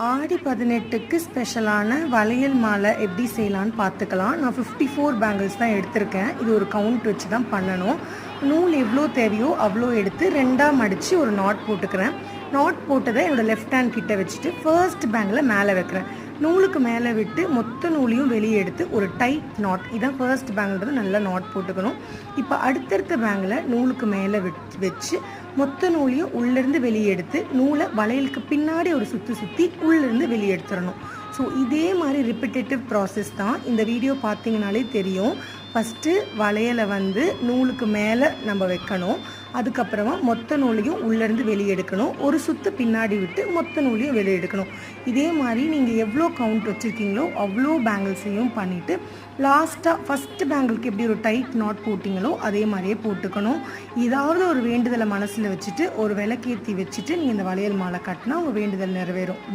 ஆடி 18க்கு ஸ்பெஷலான வளையல் மாலை எப்படி செய்யலான்னு பார்த்துக்கலாம். நான் 54 பேங்கிள்ஸ் தான் எடுத்திருக்கேன். இது ஒரு கவுண்ட் வச்சு தான் பண்ணணும். நூல் எவ்வளோ தேவையோ அவ்வளோ எடுத்து 2ஆக மடித்து ஒரு நாட் போட்டுக்கிறேன். நாட் போட்டதை என்னோடய லெஃப்ட் ஹேண்ட் கிட்ட வச்சுட்டு ஃபர்ஸ்ட் பேங்கில் மேலே வைக்கிறேன். நூலுக்கு மேலே விட்டு மொத்த நூலையும் வெளியே எடுத்து ஒரு டைட் நாட், இதான் ஃபர்ஸ்ட் பேங்கில் நல்லா நாட் போட்டுக்கணும். இப்போ அடுத்தடுத்த பேங்கில் நூலுக்கு மேலே வச்சு மொத்த நூலையும் உள்ளேருந்து வெளியே எடுத்து நூலை வளையலுக்கு பின்னாடி ஒரு சுற்றி உள்ளேருந்து வெளியே எடுத்துடணும். ஸோ இதே மாதிரி ரிப்பிட்டேட்டிவ் ப்ராசஸ் தான். இந்த வீடியோ பார்த்தீங்கனாலே தெரியும். ஃபஸ்ட்டு வளையலை நூலுக்கு மேலே நம்ம வைக்கணும். அதுக்கப்புறமா மொத்த நூலையும் உள்ளேருந்து வெளியே எடுக்கணும். ஒரு சுற்று பின்னாடி விட்டு மொத்த நூலையும் வெளியே எடுக்கணும். இதே மாதிரி நீங்கள் எவ்வளோ கவுண்ட் வச்சுருக்கீங்களோ அவ்வளோ பேங்கிள்ஸையும் பண்ணிவிட்டு லாஸ்ட்டாக ஃபஸ்ட்டு பேங்கிளுக்கு எப்படி ஒரு டைட் நாட் போட்டிங்களோ அதே மாதிரியே போட்டுக்கணும். ஏதாவது ஒரு வேண்டுதலை மனசில் வச்சுட்டு ஒரு விளக்கேற்றி வச்சுட்டு நீங்கள் இந்த வளையல் மாலை கட்டினா உங்கள் வேண்டுதல் நிறைவேறும்.